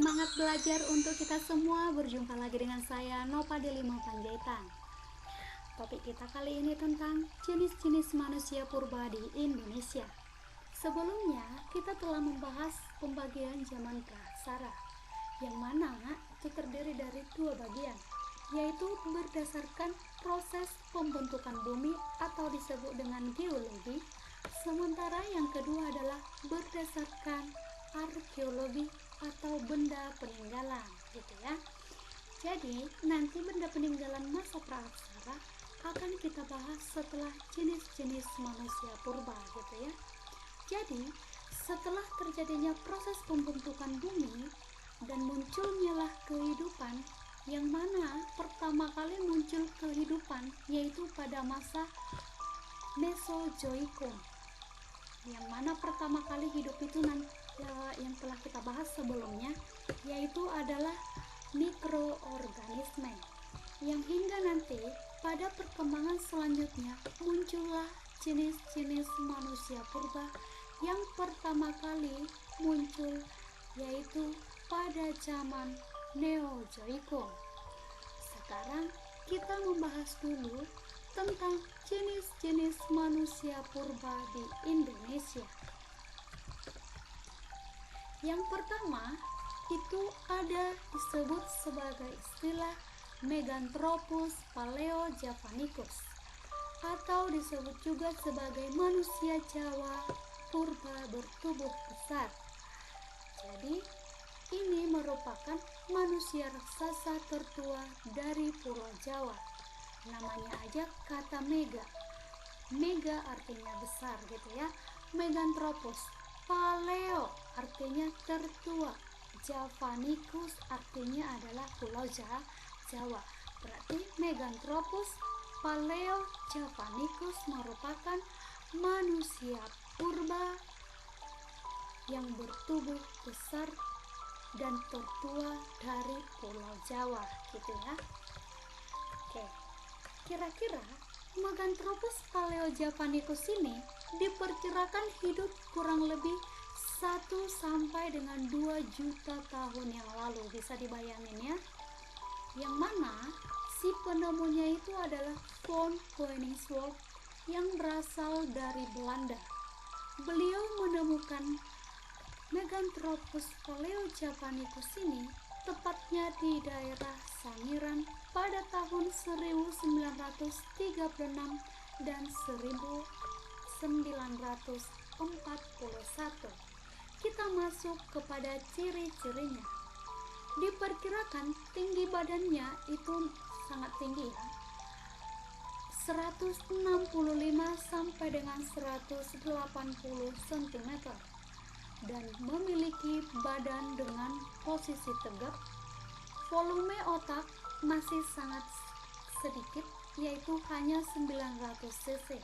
Semangat belajar untuk kita semua. Berjumpa lagi dengan saya Nova Delima Panjaitan. Topik kita kali ini tentang jenis-jenis manusia purba di Indonesia. Sebelumnya kita telah membahas pembagian zaman praksara, yang mana itu terdiri dari dua bagian, yaitu berdasarkan proses pembentukan bumi atau disebut dengan geologi, sementara yang kedua adalah berdasarkan arkeologi atau benda peninggalan, gitu ya. Jadi nanti benda peninggalan masa praksara akan kita bahas setelah jenis-jenis manusia purba, gitu ya. Jadi setelah terjadinya proses pembentukan bumi dan munculnya lah kehidupan, yang mana pertama kali muncul kehidupan yaitu pada masa Mesozoikum, yang mana pertama kali hidup itu yang telah kita bahas sebelumnya, yaitu adalah mikroorganisme, yang hingga nanti pada perkembangan selanjutnya muncullah jenis-jenis manusia purba yang pertama kali muncul, yaitu pada zaman Neozoikum. Sekarang kita membahas dulu tentang jenis-jenis manusia purba di Indonesia. Yang pertama itu ada disebut sebagai istilah Meganthropus paleojavanicus, atau disebut juga sebagai manusia Jawa purba bertubuh besar. Jadi ini merupakan manusia raksasa tertua dari Pulau Jawa. Namanya aja kata mega. Mega artinya besar, gitu ya. Meganthropus, paleo artinya tertua, Javanicus artinya adalah Pulau Jawa. Berarti Meganthropus paleo Javanicus merupakan manusia purba yang bertubuh besar dan tertua dari Pulau Jawa, gitu ya. Oke, kira-kira Meganthropus paleojavanicus ini diperkirakan hidup kurang lebih 1 sampai dengan 2 juta tahun yang lalu. Bisa dibayangin ya, yang mana si penemunya itu adalah von Koenigswald yang berasal dari Belanda. Beliau menemukan Meganthropus paleojavanicus ini tepatnya di daerah Sangiran pada tahun 1936 dan 1941. Kita masuk kepada ciri-cirinya. Diperkirakan tinggi badannya itu sangat tinggi ya, 165 sampai dengan 180 cm, dan memiliki badan dengan posisi tegap. Volume otak masih sangat sedikit, yaitu hanya 900 cc.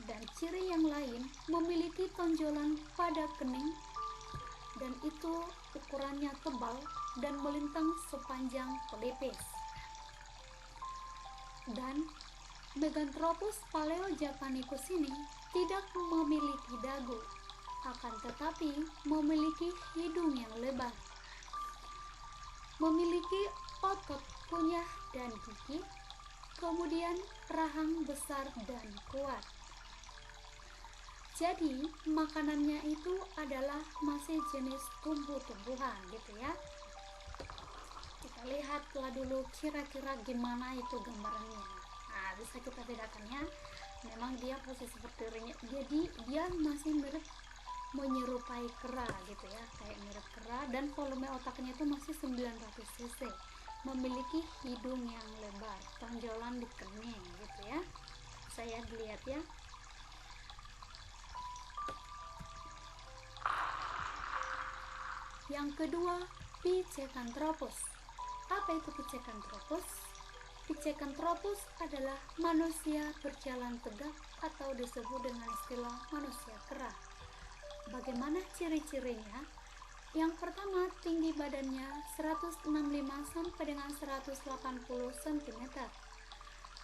Dan ciri yang lain, memiliki tonjolan pada kening, dan itu ukurannya tebal dan melintang sepanjang pelipis. Dan Meganthropus paleojavanicus ini tidak memiliki dagu, akan tetapi memiliki hidung yang lebar, memiliki otot kunyah dan gigi, kemudian rahang besar dan kuat. Jadi makanannya itu adalah masih jenis tumbuh-tumbuhan, gitu ya. Kita lihatlah dulu kira-kira gimana itu gambarannya. Nah, bisa kita bedakan ya. Memang dia posisi berdirinya, jadi dia masih mirip menyerupai kera, gitu ya, kayak mirip kera, dan volume otaknya itu masih 900 cc, memiliki hidung yang lebar, tonjolan di kening, gitu ya. Saya dilihat ya. Yang kedua, Pithecanthropus. Apa itu Pithecanthropus? Pithecanthropus adalah manusia berjalan tegak atau disebut dengan istilah manusia kera. Bagaimana ciri-cirinya? Yang pertama, tinggi badannya 165 sampai dengan 180 cm.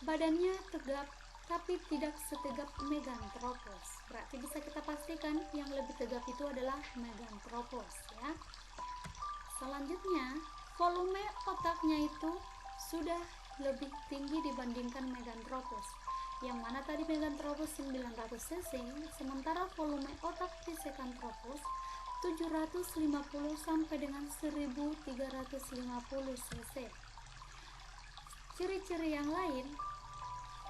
Badannya tegap tapi tidak setegap Meganthropus. Berarti bisa kita pastikan yang lebih tegap itu adalah Meganthropus ya. Selanjutnya, volume otaknya itu sudah lebih tinggi dibandingkan Meganthropus. Yang mana tadi Meganthropus 900 cc, sementara volume otak Pithecanthropus 750 sampai dengan 1350 cc. Ciri-ciri yang lain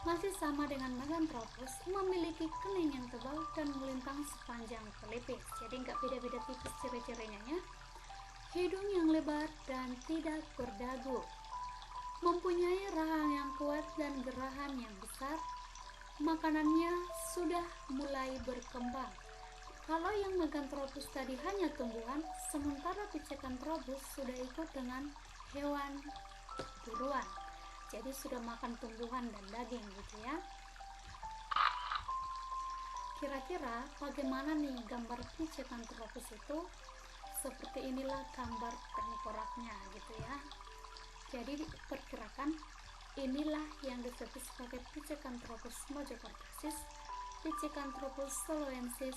masih sama dengan Meganthropus, memiliki kening yang tebal dan melintang sepanjang pelipis. Jadi nggak beda-beda tipis ciri-cirinya ya. Hidung yang lebar dan tidak berdagu, mempunyai rahang yang kuat dan gerahan yang besar. Makanannya sudah mulai berkembang. Kalau yang Meganthropus tadi hanya tumbuhan, sementara Pithecanthropus sudah ikut dengan hewan buruan. Jadi sudah makan tumbuhan dan daging gitu ya. Kira-kira bagaimana nih gambar Pithecanthropus itu? Seperti inilah gambar tengkoraknya gitu ya. Jadi diperkirakan inilah yang disebut sebagai Pithecanthropus mojocortasis, Pithecanthropus soloensis,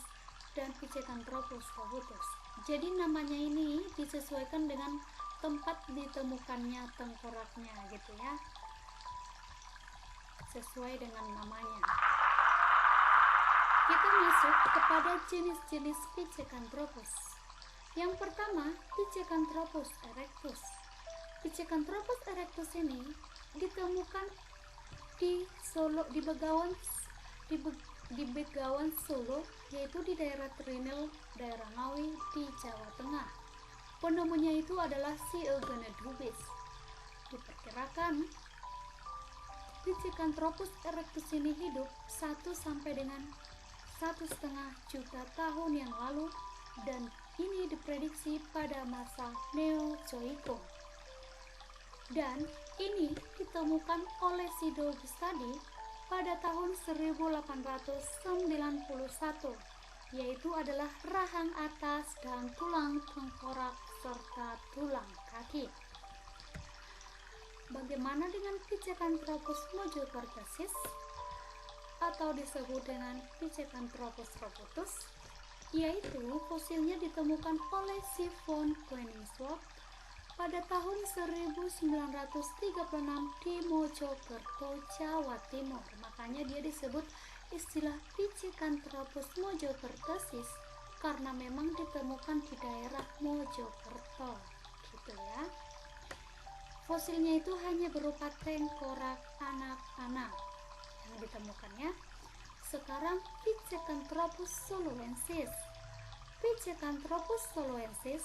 dan Pithecanthropus robutus. Jadi namanya ini disesuaikan dengan tempat ditemukannya tengkoraknya gitu ya, sesuai dengan namanya. Kita masuk kepada jenis-jenis Pithecanthropus. Yang pertama, Pithecanthropus erectus. Pithecanthropus erectus ini ditemukan di Solo, di Begawan Solo, yaitu di daerah Trinil, daerah Ngawi di Jawa Tengah. Penemunya itu adalah si Eugene Dubis. Diperkirakan Pithecanthropus erectus ini hidup 1 sampai dengan 1,5 juta tahun yang lalu, dan ini diprediksi pada masa Neozoikum. Dan ini ditemukan oleh si Dubis tadi pada tahun 1891, yaitu adalah rahang atas dan tulang tengkorak serta tulang kaki. Bagaimana dengan Pithecanthropus mojocortasis atau disebut dengan Pithecanthropus robutus? Yaitu fosilnya ditemukan oleh si von Koenigswarth pada tahun 1936 di Mojokerto, Jawa Timur. Makanya dia disebut istilah Pithecanthropus mojocortasis karena memang ditemukan di daerah Mojokerto gitu ya. Fosilnya itu hanya berupa tengkorak anak-anak yang ditemukannya. Sekarang Pithecanthropus soloensis. Pithecanthropus soloensis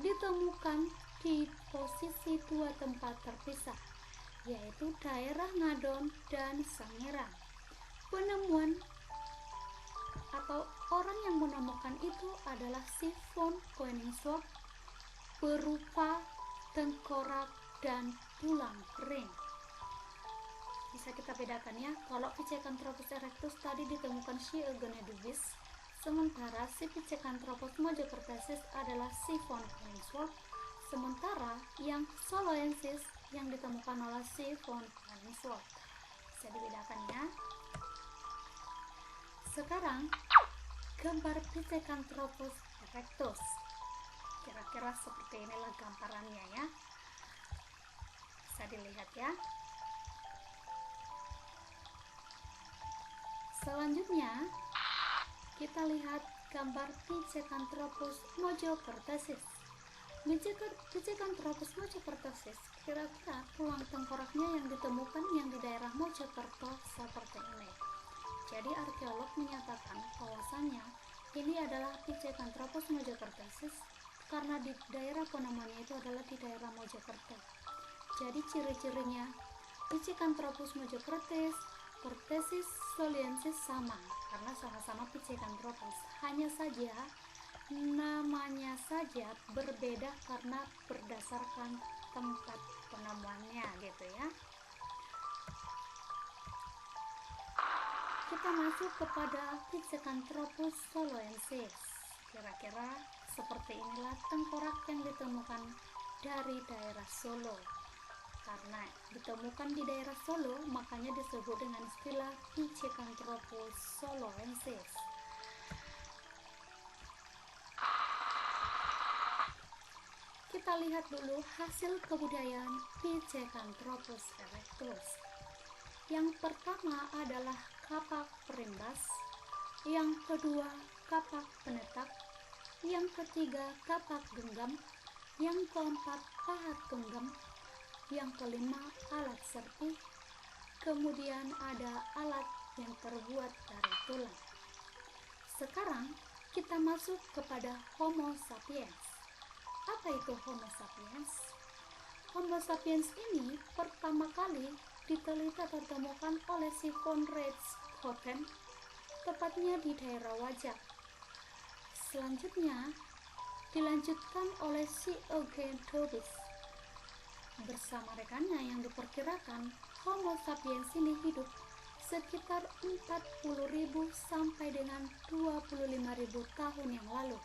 ditemukan di posisi 2 tempat terpisah, yaitu daerah Ngadon dan Sangiran. Penemuan atau orang yang menemukan itu adalah si von Koenigswarth, berupa tengkorak dan tulang kering. Bisa kita bedakan ya, kalau Pithecanthropus erectus tadi ditemukan si Eugene Dubis, sementara si Pithecanthropus mojocortasis adalah si von Koenigswarth, sementara yang soloensis yang ditemukan oleh si von Koenigswarth. Bisa dibedakan ya. Sekarang gambar Pithecanthropus erectus. Kira-kira seperti inilah gambarannya ya. Bisa dilihat ya. Selanjutnya kita lihat gambar Pithecanthropus mojocortasis. Pithecanthropus mojocortasis, kira-kira tulang tengkoraknya yang ditemukan yang di daerah Mojokerto seperti ini. Jadi arkeolog menyatakan bahwasannya ini adalah Pithecanthropus mojocortasis karena di daerah penemuannya itu adalah di daerah Mojokerto. Jadi ciri-cirinya Pithecanthropus mojocortasis, cortasis, soloensis sama karena sama-sama Pithecanthropus, hanya saja namanya saja berbeda karena berdasarkan tempat penemuannya gitu ya. Kita masuk kepada Pithecanthropus soloensis. Kira-kira seperti inilah tengkorak yang ditemukan dari daerah Solo. Karena ditemukan di daerah Solo, makanya disebut dengan istilah Pithecanthropus soloensis. kita lihat dulu hasil kebudayaan Pithecanthropus erectus. Yang pertama adalah kapak perimbas, yang kedua kapak penetak, yang ketiga kapak genggam, yang keempat pahat genggam, yang kelima alat serpih, kemudian ada alat yang terbuat dari tulang. Sekarang kita masuk kepada Homo sapiens. Apa itu Homo sapiens? Homo sapiens ini pertama kali diteliti atau ditemukan oleh si von Richthofen, tepatnya di daerah wajah. Selanjutnya dilanjutkan oleh si Eugen Tobis. Bersama rekannya yang diperkirakan Homo sapiens ini hidup sekitar 40.000 sampai dengan 25.000 tahun yang lalu.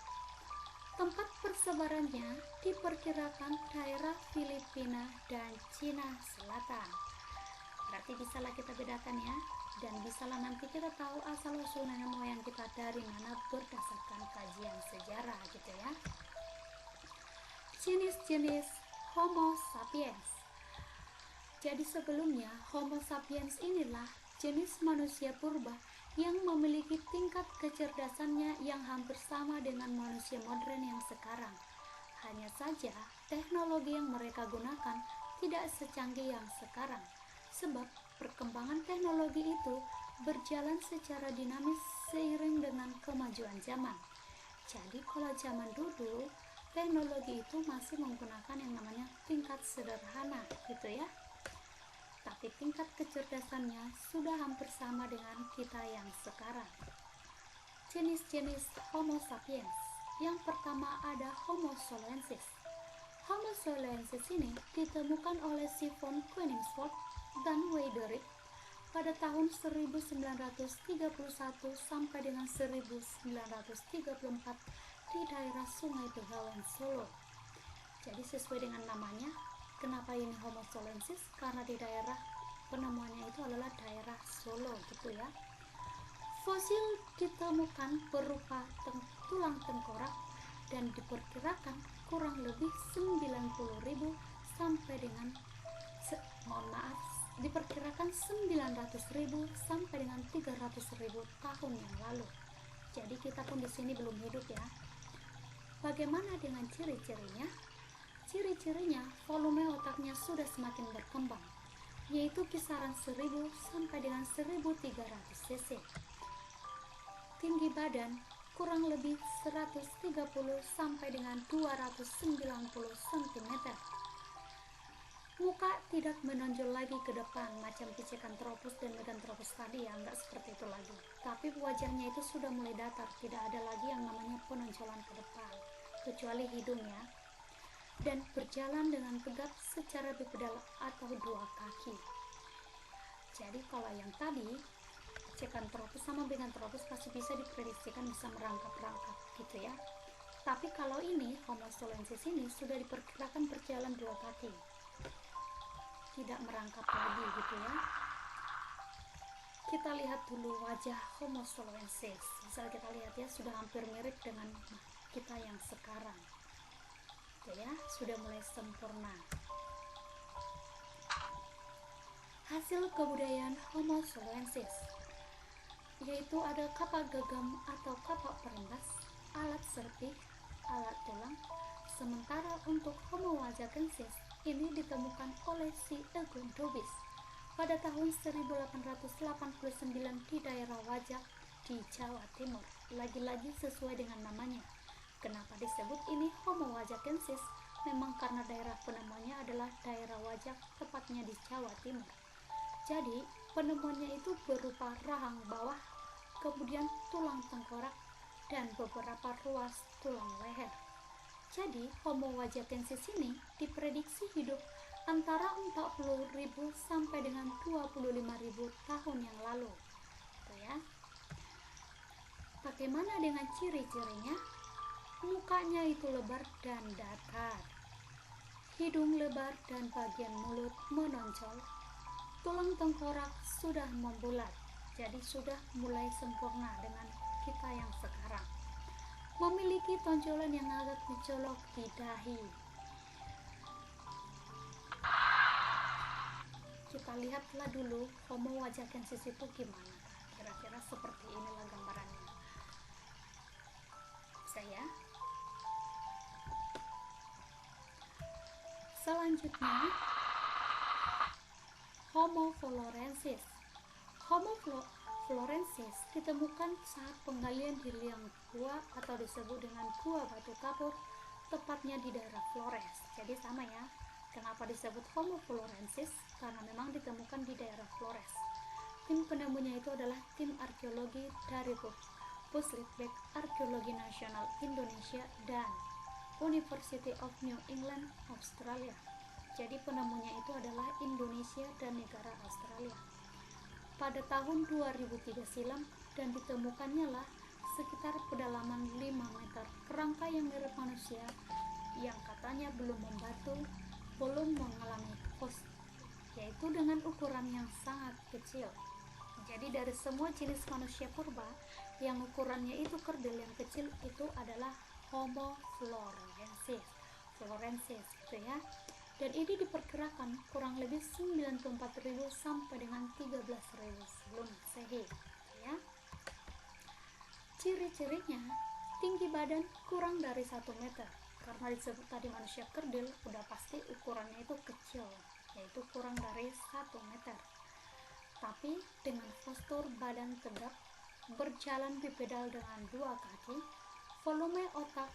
Tempat persebarannya diperkirakan daerah Filipina dan Cina Selatan. Berarti bisalah kita bedakan ya, dan bisalah nanti kita tahu asal usul nenek moyang kita dari mana berdasarkan kajian sejarah gitu ya. Jenis-jenis Homo sapiens. Jadi sebelumnya Homo sapiens inilah jenis manusia purba yang memiliki tingkat kecerdasannya yang hampir sama dengan manusia modern yang sekarang. Hanya saja teknologi yang mereka gunakan tidak secanggih yang sekarang, sebab perkembangan teknologi itu berjalan secara dinamis seiring dengan kemajuan zaman. Jadi kalau zaman dulu teknologi itu masih menggunakan yang namanya tingkat sederhana gitu ya, tapi tingkat kecerdasannya sudah hampir sama dengan kita yang sekarang. Jenis-jenis Homo sapiens. Yang pertama ada Homo soloensis. Homo soloensis ini ditemukan oleh si von Koenigswarth dan Weiderick pada tahun 1931 sampai dengan 1934 di daerah Sungai Begawan, Solo. Jadi sesuai dengan namanya, kenapa ini Homo soloensis? Karena di daerah penemuannya itu adalah daerah Solo gitu ya. Fosil ditemukan berupa tulang tengkorak dan diperkirakan kurang lebih 90.000 sampai dengan diperkirakan 900.000 sampai dengan 300.000 tahun yang lalu. Jadi kita pun di sini belum hidup ya. Bagaimana dengan ciri-cirinya? Ciri-cirinya, volume otaknya sudah semakin berkembang, yaitu kisaran 1000 sampai dengan 1300 cc. Tinggi badan kurang lebih 130 sampai dengan 290 cm. Muka tidak menonjol lagi ke depan macam Pithecanthropus dan Meganthropus tadi ya, enggak seperti itu lagi. Tapi wajahnya itu sudah mulai datar, tidak ada lagi yang namanya penonjolan ke depan, kecuali hidungnya. Dan berjalan dengan tegap secara bipedal atau dua kaki. Jadi kalau yang tadi Pithecanthropus sama Meganthropus pasti bisa diprediksikan bisa merangkap-rangkap gitu ya. Tapi kalau ini Homo soloensis ini sudah diperkirakan berjalan dua kaki, tidak merangkap lagi gitu ya. Kita lihat dulu wajah Homo soloensis. Bisa kita lihat ya, sudah hampir mirip dengan kita yang sekarang. Ya, sudah mulai sempurna. Hasil kebudayaan Homo soloensis yaitu ada kapak gegam atau kapak perimbas, alat serpih, alat tulang. Sementara untuk Homo wajakensis ini ditemukan oleh si Eugen Tobis pada tahun 1889 di daerah Wajak di Jawa Timur. Lagi-lagi sesuai dengan namanya. Kenapa disebut ini Homo wajakensis? Memang karena daerah penemuannya adalah daerah Wajak, tepatnya di Jawa Timur. Jadi penemuannya itu berupa rahang bawah, kemudian tulang tengkorak, dan beberapa ruas tulang leher. Jadi Homo wajakensis ini diprediksi hidup antara 40.000 sampai dengan 25.000 tahun yang lalu. Gitu ya. Bagaimana dengan ciri-cirinya? Mukanya itu lebar dan datar, hidung lebar dan bagian mulut menonjol, tulang tengkorak sudah membulat, jadi sudah mulai sempurna dengan kita yang sekarang. Memiliki tonjolan yang agak mencolok di dahi. kita lihatlah dulu Homo wajakensis itu gimana. Kira-kira seperti inilah gambarannya. Saya selanjutnya Homo florensis. Homo florensis ditemukan saat penggalian di liang gua atau disebut dengan gua batu kapur, tepatnya di daerah Flores. Jadi sama ya, kenapa disebut Homo florensis? Karena memang ditemukan di daerah Flores. Tim penemunya itu adalah tim arkeologi dari Puslitbek Arkeologi Nasional Indonesia dan University of New England, Australia. Jadi penemunya itu adalah Indonesia dan negara Australia. Pada tahun 2003 silam, dan ditemukannya lah sekitar kedalaman 5 meter kerangka yang mirip manusia yang katanya belum membatu, belum mengalami fosil, yaitu dengan ukuran yang sangat kecil. Jadi dari semua jenis manusia purba yang ukurannya itu kerdil yang kecil itu adalah Homo florensis gitu ya. Dan ini diperkirakan kurang lebih 94.000 sampai dengan 13.000 sebelum Masehi ya. Ciri-cirinya tinggi badan kurang dari 1 meter. Karena disebut tadi manusia kerdil, udah pasti ukurannya itu kecil, yaitu kurang dari 1 meter. Tapi dengan postur badan tegap, berjalan bipedal dengan 2 kaki, volume otak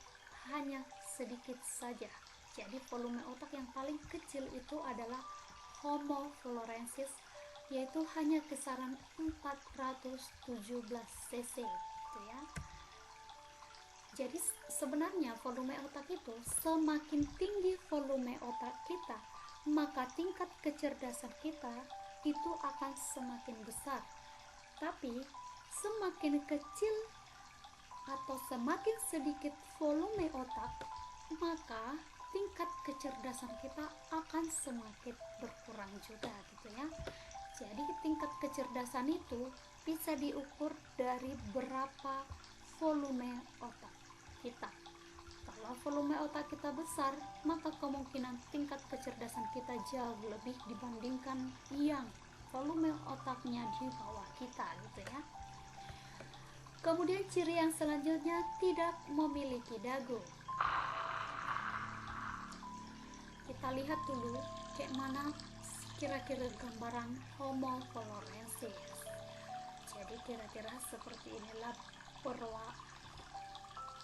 hanya sedikit saja. Jadi volume otak yang paling kecil itu adalah Homo florensis, yaitu hanya kisaran 417 cc gitu ya. Jadi sebenarnya volume otak itu, semakin tinggi volume otak kita, maka tingkat kecerdasan kita itu akan semakin besar. Tapi semakin kecil atau semakin sedikit volume otak, maka tingkat kecerdasan kita akan semakin berkurang juga gitu ya. Jadi tingkat kecerdasan itu bisa diukur dari berapa volume otak kita. Kalau volume otak kita besar, maka kemungkinan tingkat kecerdasan kita jauh lebih dibandingkan yang volume otaknya di bawah kita gitu ya. Kemudian ciri yang selanjutnya, tidak memiliki dagu. Kita lihat dulu kayak mana kira-kira gambaran Homo florensis. Jadi kira-kira seperti inilah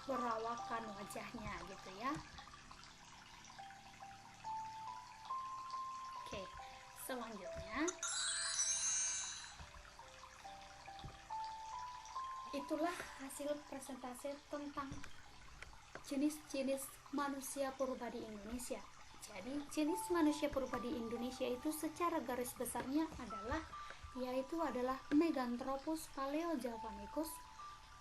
perawakan wajahnya gitu ya. Oke, selanjutnya itulah hasil presentasi tentang jenis-jenis manusia purba di Indonesia. Jadi jenis manusia purba di Indonesia itu secara garis besarnya adalah Meganthropus paleojavanicus,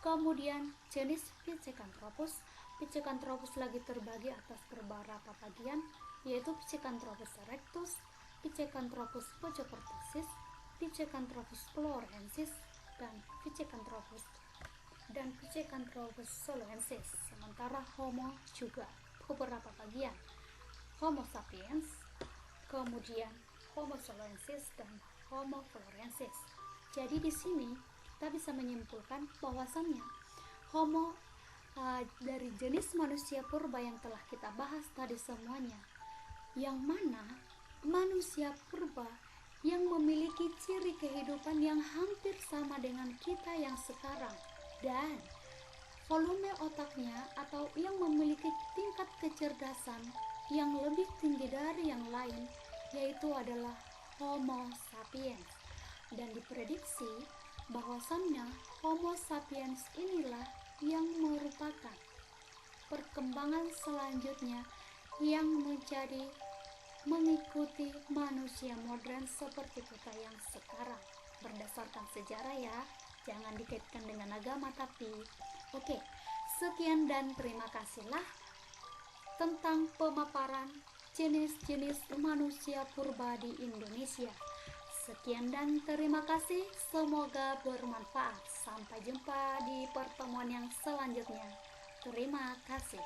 kemudian jenis Pithecanthropus. Pithecanthropus lagi terbagi atas beberapa bagian, yaitu Pithecanthropus erectus, Pithecanthropus pojokrotensis, Pithecanthropus florensis, dan Pithecanthropus soloensis. Sementara Homo juga beberapa bagian, Homo sapiens, kemudian Homo soloensis, dan Homo florensis. Jadi di sini kita bisa menyimpulkan bahwasannya dari jenis manusia purba yang telah kita bahas tadi semuanya, yang mana manusia purba yang memiliki ciri kehidupan yang hampir sama dengan kita yang sekarang, dan volume otaknya atau yang memiliki tingkat kecerdasan yang lebih tinggi dari yang lain, yaitu adalah Homo sapiens. Dan diprediksi bahwasannya Homo sapiens inilah yang merupakan perkembangan selanjutnya yang mengikuti manusia modern seperti kita yang sekarang. Berdasarkan sejarah ya, jangan dikaitkan dengan agama tapi oke. Sekian dan terima kasihlah tentang pemaparan jenis-jenis manusia purba di Indonesia. Sekian dan terima kasih, semoga bermanfaat. Sampai jumpa di pertemuan yang selanjutnya. Terima kasih.